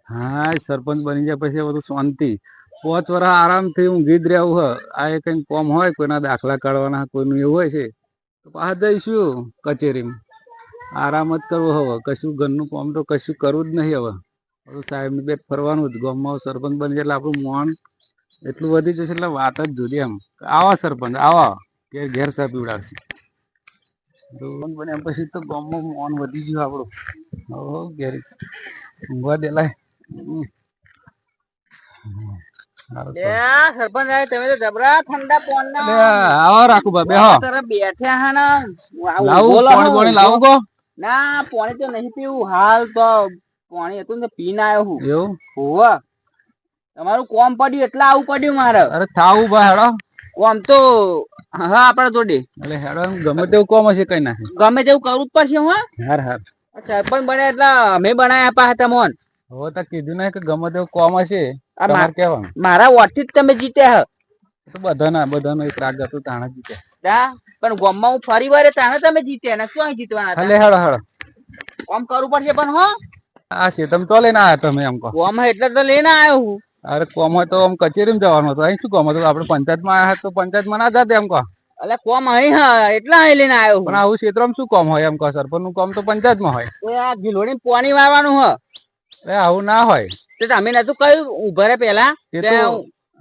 હા સરપંચ બની જાય પછી બધું શાંતિ 5 વર્ષ આરામથી ઊંઘી જ રહેવું હ આ કઈ કોમ હોય કોઈના દાખલા કાઢવાના કોઈનું એવું હોય છે તો પાછા જઈશું કચેરીમાં આરામ જ કરવો હવે કશું ઘરનું કામ તો કશું કરવું જ નહીં હવે બધું સાહેબ ની બેટ ફરવાનું જ ગામમાં સરપંચ બની જાય એટલે આપણું મોન એટલું વધી જશે એટલે વાત જ જુદી એમ આવા સરપંચ આવા કે ઘેર ચા પીવડાવશે બન્યા પછી તો ગામમાં મોન વધી ગયું આપણું હો ઘેર ઊંઘવા દેલાય સરપંચ તમે તો જબરા ઠંડા પોન આવો રાખું બા બેહો બેઠા હા ને લાવું પાણી પાણી લાવું કો ના પાણી તો નહીં પીવું હાલ તો પાણી હતું ને પીને આવ્યો હું એવું હોવા તમારું કોમ પડ્યું એટલે આવું પડ્યું મારે અરે થાવું બા હેડો કોમ તો હા આપડે જોડે એટલે હેડો ગમે તેવું કોમ હશે કઈ નાખે ગમે તેવું કરવું જ પડશે હું હાર હાર સરપંચ બન્યા એટલે અમે બનાયા પા હતા મોન હવે તો કીધું ને કે ગમે તેવું કોમ હશે તમારે કેવાનું મારા વોટ થી જ તમે જીત્યા હ તો બધાનો એક રાગ હતો તાણા જીત્યા પણ ગામમાં હું ફરી વાર તાણે તમે જીત્યા ને શું જીતવાના હતા હેડો હેડો કોમ કરવું પડશે પણ હો આ છે તમે તો લઈને આવ્યા તમે એમ કહો કોમ એટલે તો લઈને આવ્યો હું અરે કોમ હોય તો આમ કચેરીમાં જવાનું હતું અહીં શું કોમ હતું આપડે પંચાયતમાં આવ્યા તો પંચાયતમાં ના જાતે એમ કહો એટલે કોમ અહીં હા એટલા અહીં લઈને આવ્યો પણ આવું ક્ષેત્રમાં શું કોમ હોય એમ કહો સરપંચ નું કોમ તો પંચાયતમાં હોય આ ગિલોડી પાણી વાળવાનું હ આવું ના હોય તો તમે નતું કહ્યું ઉભા રે પેલા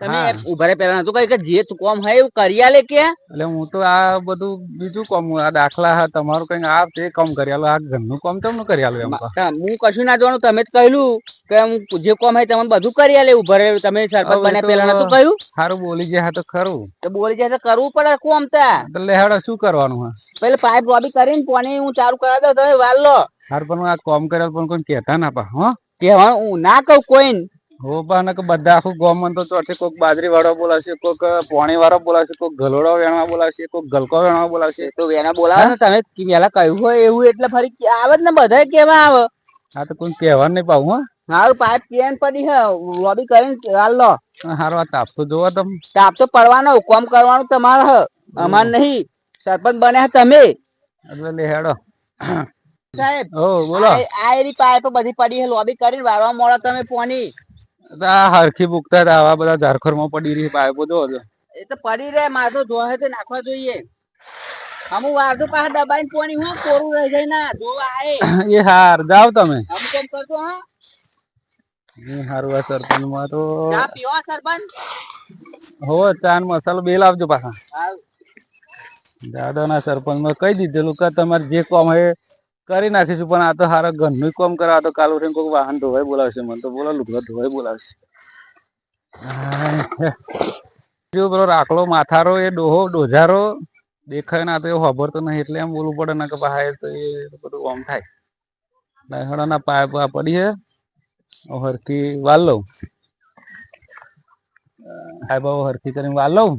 તમે ઉભા રે પેલા નતું કહ્યું કે જે કોમ હોય એવું કરી આલે કે એટલે હું તો આ બધું બીજું કોમ આ દાખલા હા તમારું કઈ આ તે કામ કરી આલો આ ઘરનું કામ તમને કરી આલો એમ હું કશું ના જાણું તમે જ કહ્યું કે હું જે કોમ હોય તમે બધું કરી આલે ઉભા રે તમે સરપંચ બન્યા પેલા નતું કહ્યું સારું બોલી ગયા તો ખરું તો બોલી જાય તો કરવું પડે કોમ તા એટલે હેડો શું કરવાનું હા પેલે પાઇપ લોબી કરીને પાણી હું ચાલુ કરાવી દઉં તમે વાલ લો હાર પણ આ કોમ કરેલ પણ કોઈ કહેતા ના પા હો કેવા હું ના કહું કોઈ હો પા ને કે બધા આખું ગામ તો ચોટે કોઈક બાજરી વાળો બોલાવશે કોઈક પાણી વાળો બોલાવશે કોઈક ગલોડો વેણવા બોલાવશે કોઈક ગલકો વેણવા બોલાવશે તો વેણા બોલાવે ને તમે પેલા કહ્યું હોય એવું એટલે ફરી આવે જ ને બધા કેવા આવે હા તો કોઈ કહેવા નહીં પાવું હા મારું પાઇપ પેન પડી હે લોબી કરીને હાલ લો હારું આ તાપ તો જોવો તમે તાપ તો પડવાનો કોમ કરવાનું તમારે હ અમાર નહીં સરપંચ બન્યા તમે એટલે હેડો સાહેબ ઓ બોલો આ એરી પાઇપ બધી પડી હે લોબી કરીને વારવા મોડો તમે પોની આ હરખી બુકતા હતા આવા બધા ઝારખર માં પડી રહી પાઇપો જો એ તો પડી રે મારે તો જોહે તો નાખવા જોઈએ અમુક વારસો પાસે દબાઈને પોણી હું કોરું રહી જાય ના જોવા આય એ હાર જાવ તમે અમુક કેમ કરશો હા હારું આ સરપંચ માં તો ચા પીવા સરપંચ હો ચા મસાલો બે લાવજો પાછા દાદા ના સરપંચ માં કહી દીધેલું કે તમારે જે કામ હોય કરી નાખીશું પણ આ તો હારા ઘરનું કામ કરવા તો કાલ ઉઠીને કોઈ વાહન ધોવાય બોલાવશે મને તો બોલા લુગડા ધોવાય બોલાવશે જો પેલો રાખલો માથારો એ ડોહો ડોઝારો દેખાય ના તો એ ખબર તો નહીં એટલે એમ બોલવું પડે ને કે ભાઈ તો એ બધું આમ થાય ના પાઇપ પડી છે હરખી વાલ લઉં પાઇપ હરખી કરીને વાલ લઉં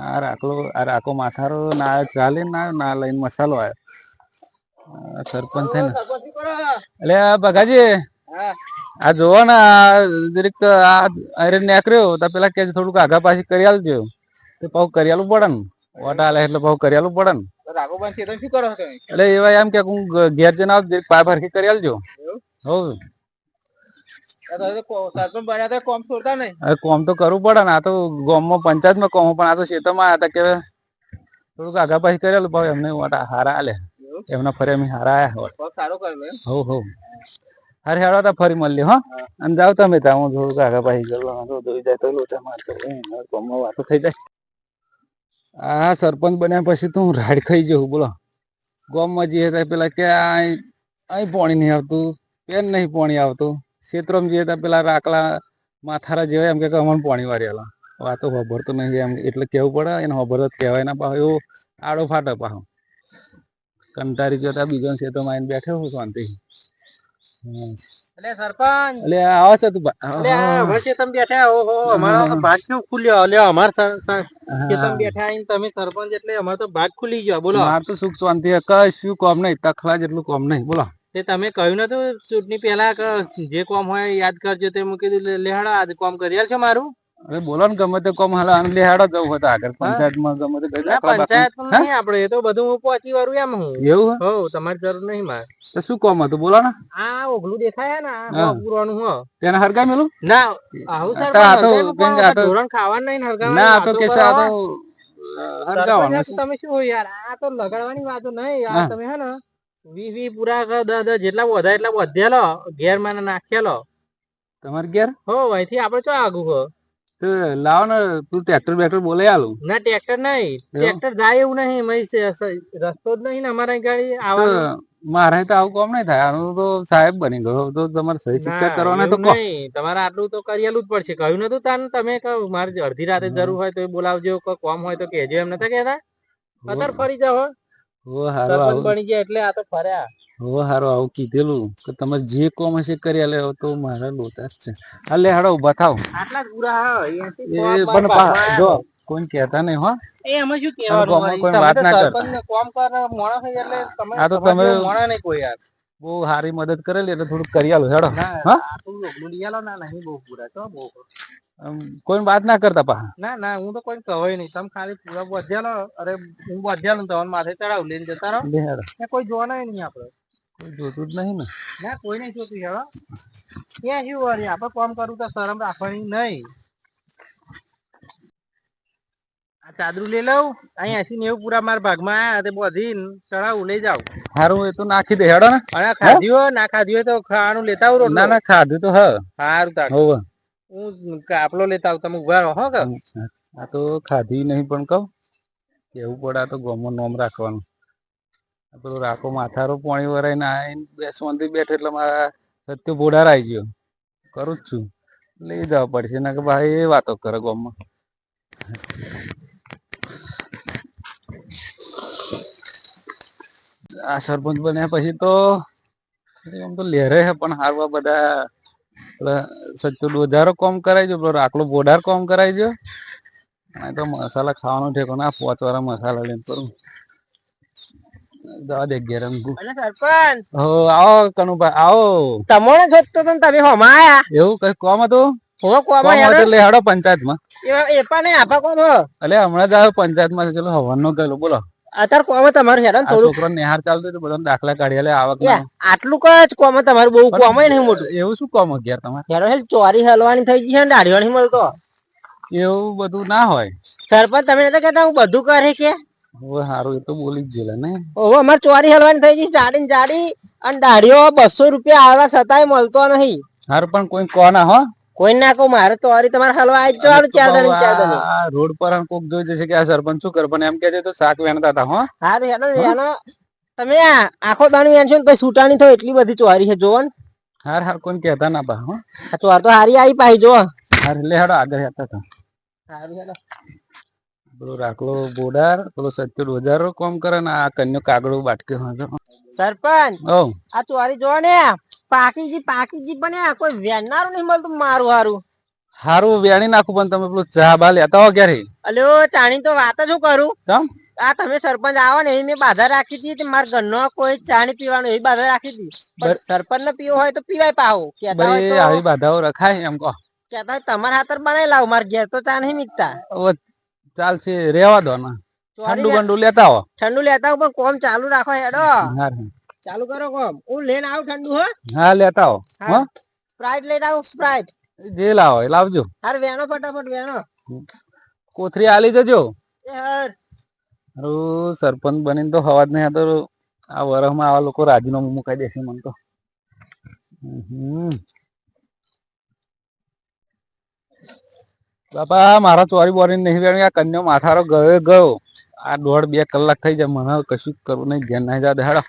આ રાખો માથારો ના ચાલે ના લઈને મસાલો આવ્યો સરપંચ થાય ને એટલે બગાજી આ જોવો ને જરીક આ આયરન નેકર્યો તો પેલા કે થોડુંક આગા પાછી કરી આલજો તો પાછું કરી આલવું પડે ને ઓટા આલે એટલે પાછું કરી આલવું પડે ને એટલે એવા એમ કે હું ઘેર જઈને આવ પાઇપ હરખી કરી આલજો હોવ કોમ તો કરવું પડે ને આ તો ગામમાં પંચાયતમાં કોમ પણ આ તો ખેતરમાં આવ્યા હતા કે થોડુંક આગા પાછી કરી આલું એમને હારા આલે એમના ફરી અમે હારા આયા હોવ હોવ અરે હેડો તા ફરી મળીએ હો અને જાવ તમે ત્યાં હું થોડુંક આગા પાછી કરું જોઈ જાય તો લોચા માર ગામમાં વાતો થઈ જાય આ સરપંચ બન્યા પછી તો હું રાડ ખાઈ જઉં બોલો ગામમાં જઈએ પેલા કે અહીં પાણી નહીં આવતું પેન નહીં પાણી આવતું ક્ષેત્રમાં જઈએ તો પેલા રાખલા માથારા જેવા એમ કે અમને પાણી વાળી આલો વાતો ખબર તો નહીં એમ એટલે કેવું પડે એને ખબર તો કહેવાય ના પાછો એવો આડો ફાટે પાછો કંટારી ગયો ત્યાં બીજો ક્ષેત્રમાં આવીને બેઠો હું શાંતિ એટલે સરપંચ એટલે આવો છો તું બેઠા ઓહો અમારો ભાગ કેવું ખુલ્યો લ્યો અમાર ખેતમ બેઠા આઈને તમે સરપંચ એટલે અમાર તો ભાગ ખુલી ગયો બોલો માર તો સુખ શાંતિ કશું કોમ નહીં તખલા જેટલું કોમ નહીં બોલો તે તમે કહ્યું નતું ચૂંટણી પહેલા કે જે કોમ હોય યાદ કરજો તે મૂકી દીધું લેહાડો આજે કોમ કરી આલ છો મારું અરે બોલો ને ગમે તે કોમ હાલ આને લેહાડો જવું હોય તો આગળ પંચાયતમાં ગમે તે કઈ દાખલા બાકલા. પંચાયત નહીં આપડે એ તો બધું હું પહોંચી વાળું એમ હું એવું હે? હો તમારી જરૂર નહીં મારે તો શું કોમ હતું બોલો ને આ ઓગલું દેખાય ને આ હા. પૂરવાનું હો તેને હરગા મેલું ના આવું સર આ તો કંઈક આ તો- ધોરણ ખાવાનું નહીં ને ના આ તો હરગાવાની કે છે આ તો હરગાવાનું સરપંચ તમે શું હોય યાર આ તો લગાડવાની વાતો નહીં આ હા. તમે હે ને 20 પૂરા કર 10 જેટલા વધારે એટલા વધેલો ઘેર માં નાખેલો તમારે ઘેર હો અહીંથી આપડે ચો આગું હો તો લાવો ને તું ટ્રેક્ટર બેક્ટર બોલાઈ આલું ના ટ્રેક્ટર નહીં ટ્રેક્ટર જાય એવું નહીં રસ્તો જ નહીં ને અમારા અહીં ગાડી તો આવવાનું મારે તો આવું કામ નહીં થાય આનું તો સાહેબ બની ગયો તો તમારે સહી સિક્કા ના, કરવાના તો એવું કહો. નહીં. તમારે આટલું તો કરેલું જ પડશે કહ્યું નતું તાન તમે કહું મારે અડધી રાતે જરૂર હોય તો એ બોલાવજો કોઈ કોમ હોય તો કહેજો એમ નતા કહેતા અત્યારે ફરી જાઓ હો. હો હારું સરપંચ આવું બની ગયા એટલે આ તો ફર્યા હો હારું આવું કીધેલું કે તમે જે કોમ હશે કરી આલે તો મારા લોચા જ છે હાલે હાડો ઉભા થાવ આટલા જ પૂરા હો અહીંયાથી એ કોમ પણ બાર જો કોઈ કહેતા નહીં હો એ અમે શું ગામમાં કોઈ કહેવાનું વાત ના કરતા. સરપંચને કોમ કરે મોણસ છે એટલે તમે આ તો તમારા તમે- જેવો મોણસ નહીં કોઈ યાર બહુ સારી મદદ કરેલી એટલે થોડુંક કરી આલો હેડો ના હા? આટલું ઓગળું લઈ આલો ના નહીં બહુ પૂરા તો બહુ કોઈ વાત ના કરતા પા ના ના હું તો કોઈ કહેવાય નહીં તમે ખાલી પૂરા બધ્યાલો અરે હું બધ્યાલો તમને માથે ચડાવ લઈને જતા રહો લે હેડો ને કોઈ જોવાના નહીં આપડે કોઈ જોતું જ નહીં ને ના કોઈ નહીં જોતું હેડો ક્યાં શું વળી આપણે કામ કરવું તો શરમ રાખવાની નહીં આ ચાદરું લઈ લઉં અહીં 80-90 પૂરા મારા ભાગમાં આયા તે બધી ચડાવું લઈ જાવ હારું એ તો નાખી દે હેડો ને અને ખાધી હોય ના ખાધી હોય તો ખાવાનું લેતા આવું રોટલો ના ના ખાધું તો હ સારું તાર હોવે હું કાપલો લેતા આવું તમે ઉભા રહો કે આ તો ખાધી નહીં પણ કહું કેવું પડે આ તો ગોમમાં નોમ રાખવાનું આ પેલું રાખો માથારો પાણી વરાઈને આવીને બેસવાથી બેઠે એટલે મારા સત્ય બોડાર આવી ગયો કરું જ છું લઈ જવા પડશે ના કે ભાઈ એ વાતો કરે ગોમમાં આ સરપંચ બન્યા પછી તો આમ તો લેરે હે પણ હારવા બધા પેલા સચ્ચો ડોજારો કોમ કરાવજો પેલો રાખલો બોડાર કોમ કરાવજો અને તો મસાલા ખાવાનું ઠેકો ના 5 વાળા મસાલા લઈને કરું જવા દે ઘેર એમ ગુ. અને સરપંચ હો આવો કનુભાઈ આવો તમને જોતો તો તમે હોમાં આયા એવું કઈ કોમ હતું હો કોમ કોમ હતું લે હેડો પંચાયતમાં એ પણ નહીં આપા કોમ હો એટલે હમણાં જ આવ્યો પંચાયતમાં ચલો હવનનો ગયેલો બોલો અત્યારે કોમ તમારું હેરાન આ થોડું છોકરો નિહાર ચાલતો હતો બધા દાખલા કાઢી લે આવક આટલું જ કોમ તમારું બહુ કોમ નહીં મોટું એવું શું કોમ ઘેર તમારે હેરો હેલ ચોરી હલવાની થઈ ગઈ છે ને દાઢીઓ નહીં મળતો એવું બધું ના હોય સરપંચ તમે નતા કહેતા હું બધું કરે કે હવે સારું એ તો બોલી જ ગયેલા ને ઓહો અમારે ચોરી હલવાની થઈ ગઈ જાડી ને જાડી અને દાઢીઓ 200 રૂપિયા આવા છતાંય મળતો નહીં હારું પણ કોઈ કોના હો કોઈ ના કહું મારે ચોરી તમારે હલવા આવી જવાનું 4 દણી 4 દણી આ રોડ પર કોક જોઈ જશે કે આ સરપંચ શું કરે પણ એમ કે છે તો શાક વેણતા હતા હો હારું હેલો એનો તમે આખો દાણી એમ છો ને તો છૂટાણી તો એટલી બધી ચોરી છે જોવો ને હાર હાર કોઈ કહેતા ના પા હો આ ચોર તો હારી આવી પાછી જો હાર લે હેડો આગળ હતા હતા હારું હેલો પેલો રાખલો બોડાર પેલો સત્ય ડોજારો કોમ કરે ને આ કન્યો કાગડો બાટકે સરપંચ ઓ આ ચોરી જોવો ને પાકીજી બને કોઈ વેણનારું નહીં મળતું મારું હારું હારું વેણી નાખું પણ તમે પેલું ચા બા લેતા હો ક્યારે અલ્યો ચાણી તો વાત જ કરું કેમ આ તમે સરપંચ આવો ને એ મેં બાધા રાખી હતી કે મારા ઘરનો કોઈ ચાણી પીવાનું એવી બાધા રાખી હતી પણ સરપંચ ને પીવો હોય તો પીવાય પાવો કેતા હોય ભાઈ તો આવી બાધાઓ રખાય એમ કહો કેતા હોય તમારા હાથર બનાવી લાવ મારા ઘેર તો ચા નહીં મીકતા હવે ચાલશે રેવા દો ને ઠંડુ ચોરી બંડુ લેતા હો ઠંડુ લેતા આવું પણ કોમ ચાલુ રાખો હેડો હાર ચાલુ કરો કોમ હું લઈને આવું ઠંડુ હો હા લેતા હો હો સ્પ્રાઇટ લઈને આવું સ્પ્રાઇટ જે લાવો એ લાવજો હાર વેણો ફટાફટ વેણો કોથરી આલી જજો એ હાર હારું સરપંચ બનીને તો હવા જ નહીં આ તો આ વરસમાં આવા લોકો રાજીનામું મુકાઈ દેશે મને તો બાપા મારા ચોરી બોરી નહીં વેણી આ કન્યો માથારો ગયો આ 1.5-2 કલાક થઈ જાય મને કશું કરવું નહીં ધ્યાન નહીં જા દે હેડો